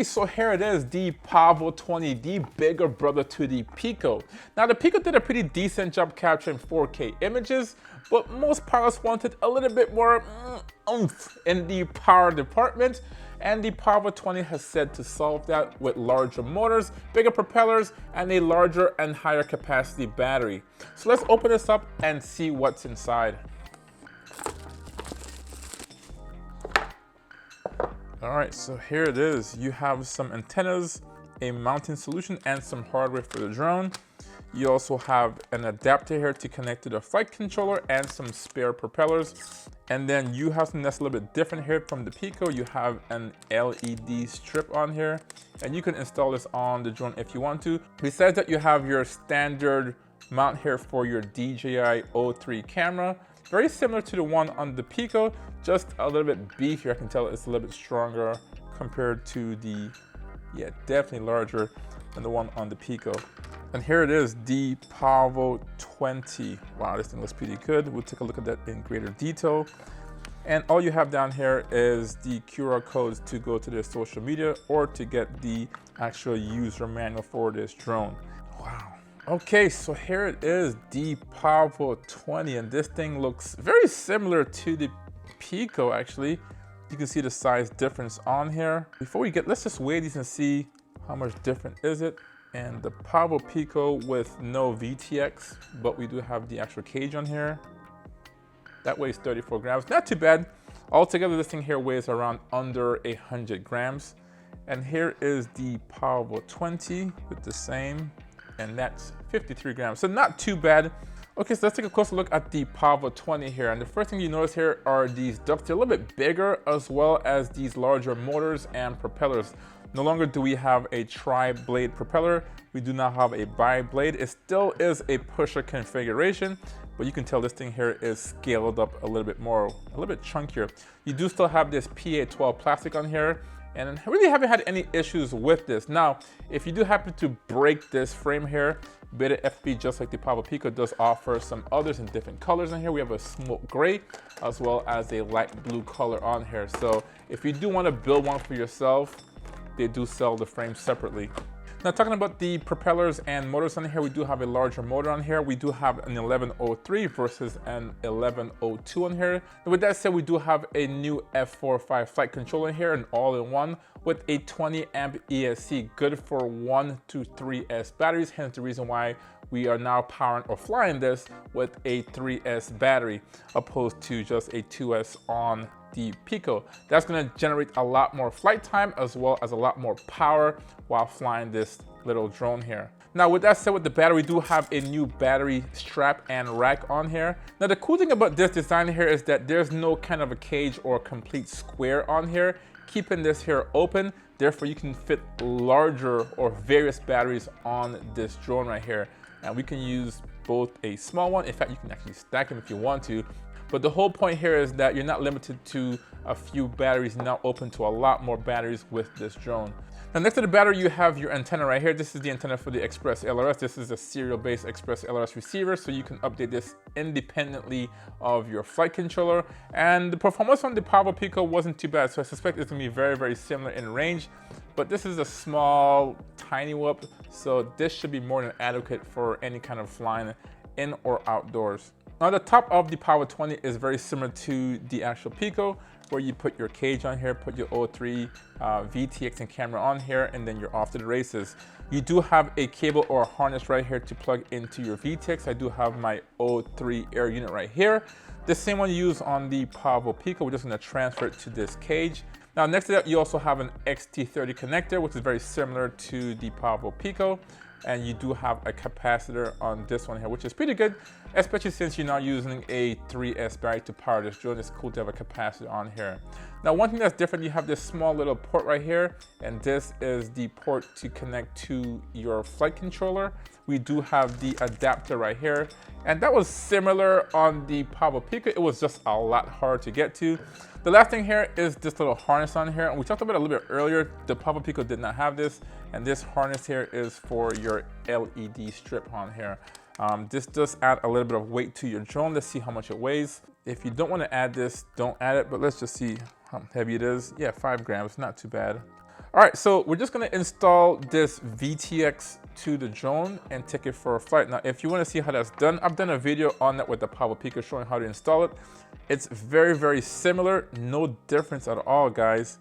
Okay, so here it is, the Pavo20, the bigger brother to the Pico. Now the Pico did a pretty decent job capturing 4K images, but most pilots wanted a little bit more oomph in the power department, and the Pavo20 has said to solve that with larger motors, bigger propellers, and a larger and higher capacity battery. So let's open this up and see what's inside. All right, so here it is. You have some antennas, a mounting solution, and some hardware for the drone. You also have an adapter here to connect to the flight controller and some spare propellers. And then you have something that's a little bit different here from the Pico. You have an LED strip on here, and you can install this on the drone if you want to. Besides that, you have your standard mount here for your DJI O3 camera. Very similar to the one on the Pico, just a little bit beefier. I can tell it's a little bit stronger compared to the, definitely larger than the one on the Pico. And here it is, the Pavo20. Wow, this thing looks pretty good. We'll take a look at that in greater detail. And all you have down here is the QR codes to go to their social media or to get the actual user manual for this drone. Wow. Okay, so here it is, the Pavo20, and this thing looks very similar to the Pico actually. You can see the size difference on here. Before we let's just weigh these and see how much different is it. And the Pavo Pico with no VTX, but we do have the actual cage on here. That weighs 34 grams, not too bad. Altogether, this thing here weighs around under 100 grams. And here is the Pavo20 with the same, and that's 53 grams, so not too bad. Okay, so let's take a closer look at the Pavo20 here. And the first thing you notice here are these ducts. They're a little bit bigger, as well as these larger motors and propellers. No longer do we have a tri-blade propeller. We do not have a bi-blade. It still is a pusher configuration, but you can tell this thing here is scaled up a little bit more, a little bit chunkier. You do still have this PA12 plastic on here, and I really haven't had any issues with this. Now, if you do happen to break this frame here, BetaFPV, just like the Pavo Pico, does offer some others in different colors on here. We have a smoke gray as well as a light blue color on here. So if you do want to build one for yourself, they do sell the frame separately. Now, talking about the propellers and motors on here, we do have a larger motor on here. We do have an 1103 versus an 1102 on here. And with that said, we do have a new F45 flight controller in here, an all-in-one with a 20 amp ESC, good for 1 to 3S batteries, hence the reason why we are now powering or flying this with a 3S battery opposed to just a 2S on the Pico. That's going to generate a lot more flight time as well as a lot more power while flying this little drone here. Now, with that said, with the battery, we do have a new battery strap and rack on here. Now, the cool thing about this design here is that there's no kind of a cage or complete square on here, keeping this here open. Therefore, you can fit larger or various batteries on this drone right here. And we can use both a small one. In fact, you can actually stack them if you want to. But the whole point here is that you're not limited to a few batteries, now open to a lot more batteries with this drone. Now, next to the battery, you have your antenna right here. This is the antenna for the Express LRS. This is a serial-based Express LRS receiver, so you can update this independently of your flight controller. And the performance on the Pavo Pico wasn't too bad, so I suspect it's gonna be very, very similar in range. But this is a small, tiny whoop, so this should be more than adequate for any kind of flying in or outdoors. Now, the top of the Pavo20 is very similar to the actual Pico, where you put your cage on here, put your O3 VTX and camera on here, and then you're off to the races. You do have a cable or a harness right here to plug into your VTX. I do have my O3 air unit right here. The same one you use on the Pavo Pico. We're just gonna transfer it to this cage. Now, next to that, you also have an XT30 connector, which is very similar to the Pavo Pico. And you do have a capacitor on this one here, which is pretty good, especially since you're not using a 3S battery to power this drone. It's cool to have a capacitor on here. Now, one thing that's different, you have this small little port right here, and this is the port to connect to your flight controller. We do have the adapter right here, and that was similar on the Pavo Pico. It was just a lot harder to get to. The last thing here is this little harness on here, and we talked about it a little bit earlier. The Pavo Pico did not have this, and this harness here is for your LED strip on here. This does add a little bit of weight to your drone. Let's see how much it weighs. If you don't want to add this, don't add it, but let's just see how heavy it is. Yeah, 5 grams, not too bad. All right, so we're just gonna install this VTX to the drone and take it for a flight. Now, if you wanna see how that's done, I've done a video on that with the Pavo Pico showing how to install it. It's very, very similar, no difference at all, guys.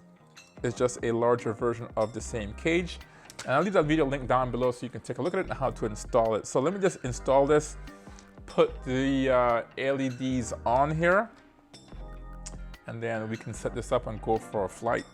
It's just a larger version of the same cage. And I'll leave that video link down below so you can take a look at it and how to install it. So let me just install this, put the LEDs on here, and then we can set this up and go for a flight.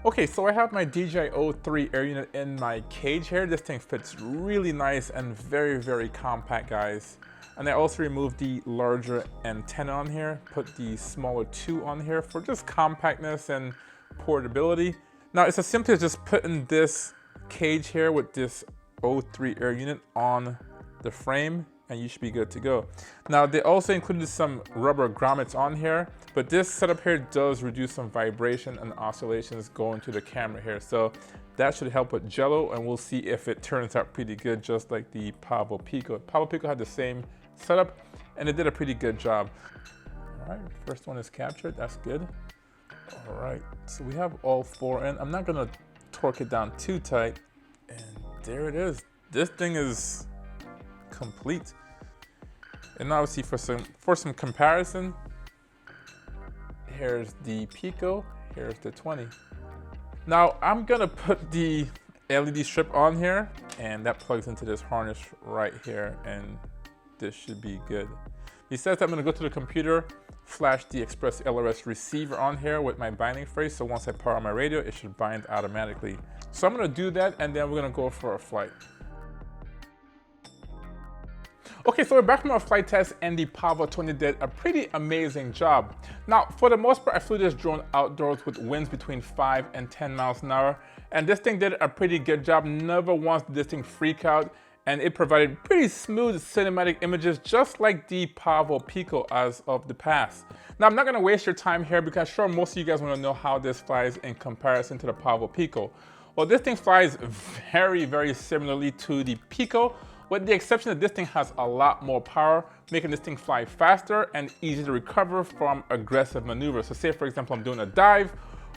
Okay, so I have my DJI-03 air unit in my cage here. This thing fits really nice and very, very compact, guys. And I also removed the larger antenna on here, put the smaller two on here for just compactness and portability. Now, it's as simple as just putting this cage here with this 03 air unit on the frame, and you should be good to go. Now, they also included some rubber grommets on here, but this setup here does reduce some vibration and oscillations going to the camera here. So that should help with jello, and we'll see if it turns out pretty good, just like the Pavo Pico. Pavo Pico had the same setup, and it did a pretty good job. All right, first one is captured, that's good. All right, so we have all four in. I'm not gonna torque it down too tight, and there it is. This thing is complete. And obviously for some comparison, here's the Pico, here's the 20. Now I'm gonna put the LED strip on here, and that plugs into this harness right here, and this should be good. Besides that, I'm gonna go to the computer, flash the Express LRS receiver on here with my binding phrase, so once I power my radio, it should bind automatically. So I'm gonna do that, and then we're gonna go for a flight. Okay, so we're back from our flight test, and the Pavo20 did a pretty amazing job. Now, for the most part, I flew this drone outdoors with winds between 5 and 10 miles an hour, and this thing did a pretty good job. Never once did this thing freak out, and it provided pretty smooth cinematic images, just like the Pavo Pico as of the past. Now, I'm not gonna waste your time here because I'm sure most of you guys wanna know how this flies in comparison to the Pavo Pico. Well, this thing flies very, very similarly to the Pico, with the exception that this thing has a lot more power, making this thing fly faster and easy to recover from aggressive maneuvers. So say, for example, I'm doing a dive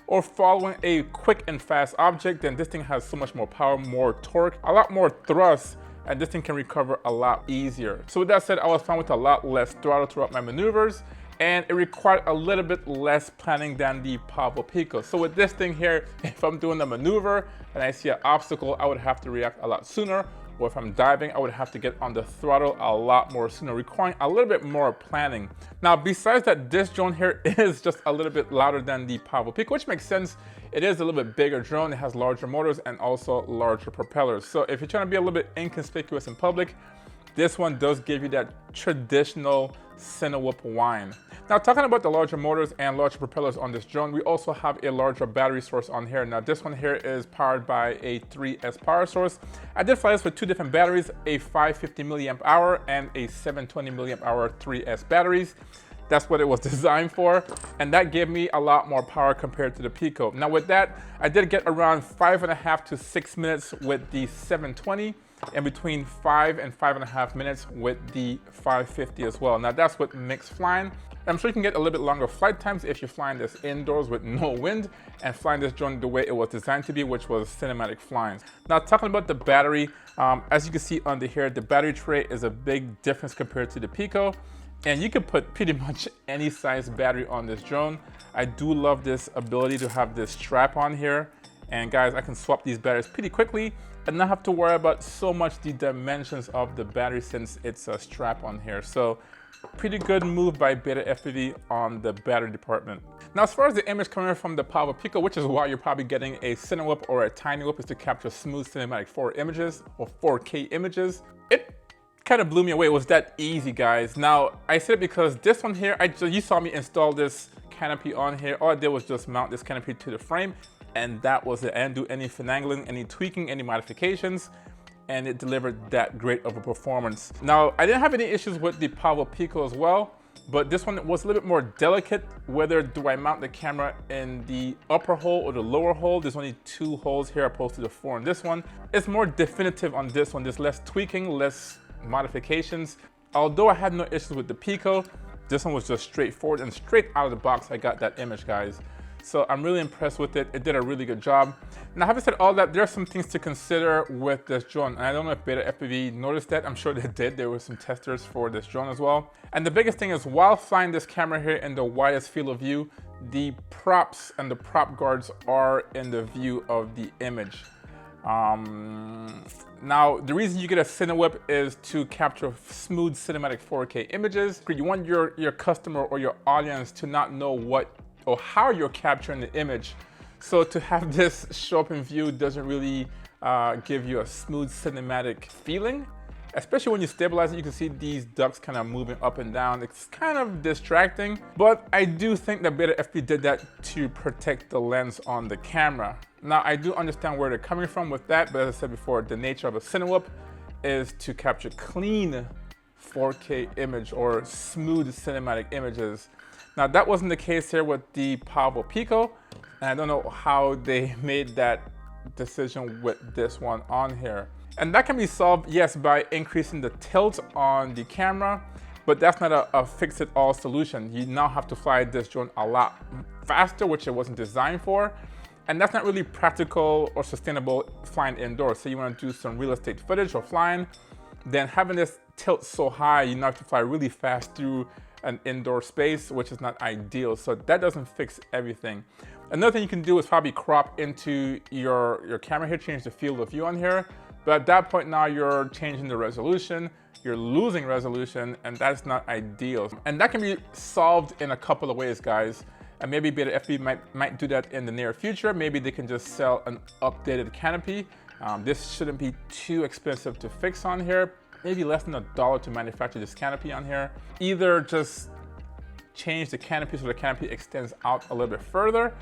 or following a quick and fast object, then this thing has so much more power, more torque, a lot more thrust, and this thing can recover a lot easier. So with that said, I was fine with a lot less throttle throughout my maneuvers, and it required a little bit less planning than the Pavo Pico. So with this thing here, if I'm doing a maneuver and I see an obstacle, I would have to react a lot sooner. Or if I'm diving, I would have to get on the throttle a lot more sooner, requiring a little bit more planning. Now, besides that, this drone here is just a little bit louder than the Pavo Pico, which makes sense. It is a little bit bigger drone. It has larger motors and also larger propellers. So if you're trying to be a little bit inconspicuous in public, this one does give you that traditional Cinewhoop whine. Now, talking about the larger motors and larger propellers on this drone, we also have a larger battery source on here. Now, this one here is powered by a 3S power source. I did fly this with two different batteries, a 550 milliamp hour and a 720 milliamp hour 3S batteries. That's what it was designed for, and that gave me a lot more power compared to the Pico. Now with that, I did get around 5.5 to 6 minutes with the 720, and between 5 and 5.5 minutes with the 550 as well. Now that's with mixed flying. I'm sure you can get a little bit longer flight times if you're flying this indoors with no wind and flying this drone the way it was designed to be, which was cinematic flying. Now talking about the battery, as you can see under here, the battery tray is a big difference compared to the Pico. And you can put pretty much any size battery on this drone. I do love this ability to have this strap on here. And guys, I can swap these batteries pretty quickly and not have to worry about so much the dimensions of the battery since it's a strap on here. So pretty good move by BetaFPV on the battery department. Now, as far as the image coming from the Pavo Pico, which is why you're probably getting a Cinewhoop or a TinyWhoop, is to capture smooth cinematic 4 images or 4K images. It kind of blew me away. It was that easy, guys. Now, I said it because this one here, you saw me install this canopy on here. All I did was just mount this canopy to the frame, and that was it. I didn't do any finagling, any tweaking, any modifications, and it delivered that great of a performance. Now, I didn't have any issues with the Pavo Pico as well, but this one was a little bit more delicate. Whether do I mount the camera in the upper hole or the lower hole? There's only 2 holes here opposed to the 4 in this one. It's more definitive on this one. There's less tweaking, less modifications. Although I had no issues with the Pico, this one was just straightforward, and straight out of the box I got that image, guys. So I'm really impressed with it. It did a really good job. Now, having said all that, there are some things to consider with this drone. And I don't know if BetaFPV noticed that. I'm sure they did. There were some testers for this drone as well. And the biggest thing is, while flying this camera here in the widest field of view, the props and the prop guards are in the view of the image. Now, the reason you get a CineWhip is to capture smooth cinematic 4K images. You want your customer or your audience to not know what or how you're capturing the image. So to have this show up in view doesn't really give you a smooth cinematic feeling. Especially when you stabilize it, you can see these ducks kind of moving up and down. It's kind of distracting, but I do think that BetaFPV did that to protect the lens on the camera. Now, I do understand where they're coming from with that, but as I said before, the nature of a CineWhip is to capture clean 4K image or smooth cinematic images. Now, that wasn't the case here with the Pavo Pico, and I don't know how they made that decision with this one on here. And that can be solved, yes, by increasing the tilt on the camera, but that's not a fix-it-all solution. You now have to fly this drone a lot faster, which it wasn't designed for. And that's not really practical or sustainable flying indoors. So you want to do some real estate footage or flying, then having this tilt so high, you now have to fly really fast through an indoor space, which is not ideal. So that doesn't fix everything. Another thing you can do is probably crop into your camera here, change the field of view on here. But at that point now you're changing the resolution, you're losing resolution, and that's not ideal. And that can be solved in a couple of ways, guys. And maybe BetaFPV might do that in the near future. Maybe they can just sell an updated canopy. This shouldn't be too expensive to fix on here. Maybe less than $1 to manufacture this canopy on here. Either just change the canopy so the canopy extends out a little bit further,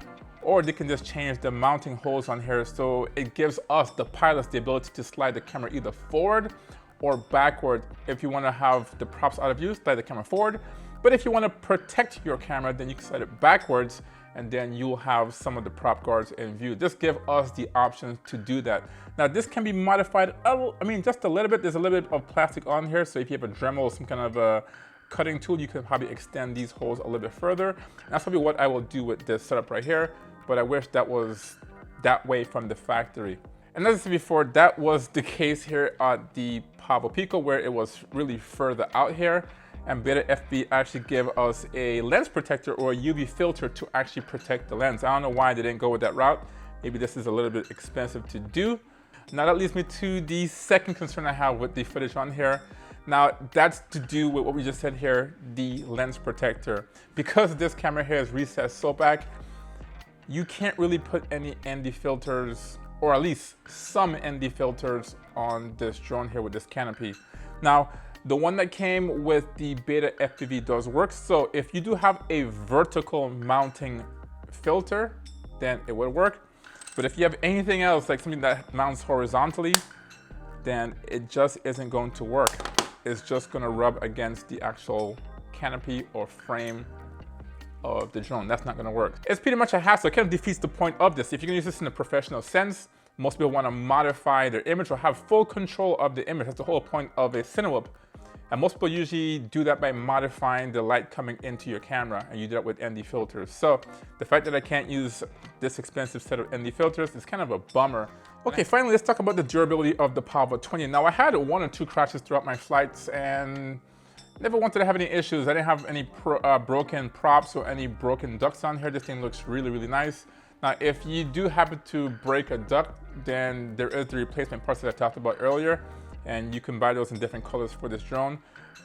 or they can just change the mounting holes on here so it gives us, the pilots, the ability to slide the camera either forward or backward. If you want to have the props out of view, slide the camera forward. But if you want to protect your camera, then you can slide it backwards, and then you'll have some of the prop guards in view. Just give us the option to do that. Now, this can be modified, just a little bit. There's a little bit of plastic on here, so if you have a Dremel or some kind of a cutting tool, you can probably extend these holes a little bit further. And that's probably what I will do with this setup right here, but I wish that was that way from the factory. And as I said before, that was the case here at the Pavo Pico, where it was really further out here. And BetaFPV actually gave us a lens protector or a UV filter to actually protect the lens. I don't know why they didn't go with that route. Maybe this is a little bit expensive to do. Now that leads me to the second concern I have with the footage on here. Now that's to do with what we just said here, the lens protector. Because this camera here is recessed so back, you can't really put any ND filters, or at least some ND filters on this drone here with this canopy. Now, the one that came with the BetaFPV does work. So if you do have a vertical mounting filter, then it would work. But if you have anything else, like something that mounts horizontally, then it just isn't going to work. It's just gonna rub against the actual canopy or frame of the drone. That's not gonna work. It's pretty much a hassle. It kind of defeats the point of this. If you're gonna use this in a professional sense, most people wanna modify their image or have full control of the image. That's the whole point of a CineWhip. And most people usually do that by modifying the light coming into your camera, and you do that with ND filters. So the fact that I can't use this expensive set of ND filters is kind of a bummer. Okay, finally, let's talk about the durability of the Pavo20. Now, I had 1 or 2 crashes throughout my flights and never wanted to have any issues. I didn't have any broken props or any broken ducts on here. This thing looks really, really nice. Now, if you do happen to break a duct, then there is the replacement parts that I talked about earlier, and you can buy those in different colors for this drone.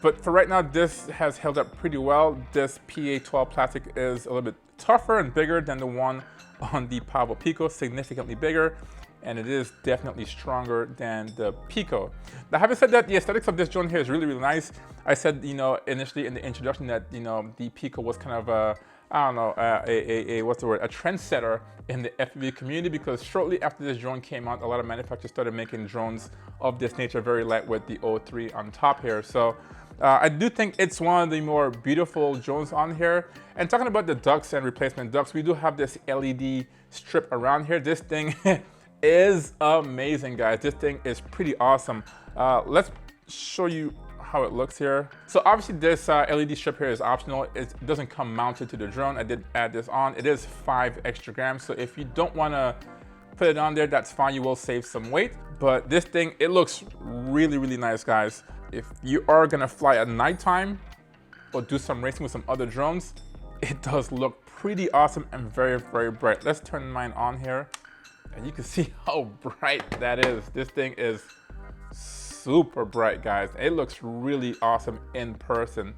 But for right now, this has held up pretty well. This PA12 plastic is a little bit tougher and bigger than the one on the Pavo Pico, significantly bigger, and it is definitely stronger than the Pico. Now, having said that, the aesthetics of this drone here is really, really nice. I said, initially in the introduction that, the Pico was kind of a trendsetter in the FPV community, because shortly after this drone came out, a lot of manufacturers started making drones of this nature, very light, with the O3 on top here. So I do think it's one of the more beautiful drones on here. And talking about the ducts and replacement ducts, we do have this LED strip around here. This thing is amazing, guys. This thing is pretty awesome. Let's show you how it looks here. So obviously this LED strip here is optional. It doesn't come mounted to the drone. I did add this on. It is 5 extra grams. So if you don't want to put it on there, that's fine. You will save some weight. But this thing, it looks really, really nice, guys. If you are gonna fly at nighttime or do some racing with some other drones, it does look pretty awesome and very, very bright. Let's turn mine on here and you can see how bright that is. This thing is super bright, guys. It looks really awesome in person.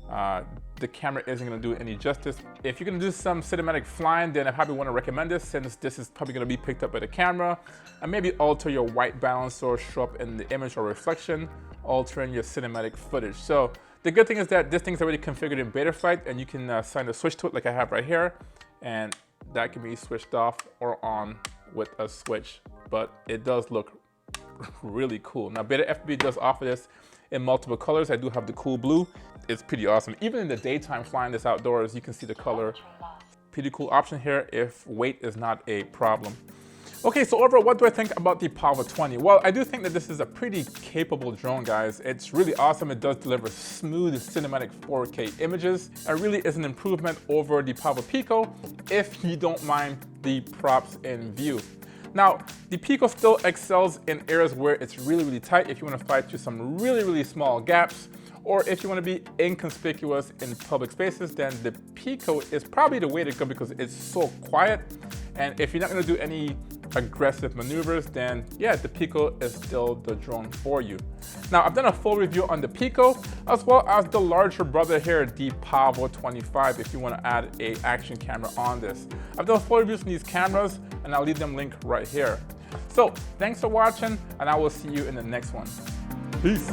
The camera isn't gonna do it any justice. If you're gonna do some cinematic flying, then I probably wanna recommend this, since this is probably gonna be picked up by the camera, and maybe alter your white balance or show up in the image or reflection, altering your cinematic footage. So the good thing is that this thing's already configured in BetaFlight, and you can assign a switch to it like I have right here, and that can be switched off or on with a switch, but it does look really cool. Now BetaFPV does offer this in multiple colors. I do have the cool blue. It's pretty awesome. Even in the daytime flying this outdoors, you can see the color. Pretty cool option here if weight is not a problem. Okay, so overall, what do I think about the Pavo20? Well, I do think that this is a pretty capable drone, guys. It's really awesome. It does deliver smooth cinematic 4K images. It really is an improvement over the Pavo Pico if you don't mind the props in view. Now, the Pico still excels in areas where it's really, really tight. If you want to fly through some really, really small gaps, or if you want to be inconspicuous in public spaces, then the Pico is probably the way to go because it's so quiet. And if you're not going to do any aggressive maneuvers, then yeah, the Pico is still the drone for you. Now, I've done a full review on the Pico, as well as the larger brother here, the Pavo25, if you want to add an action camera on this. I've done full reviews on these cameras, and I'll leave them linked right here. So thanks for watching, and I will see you in the next one. Peace.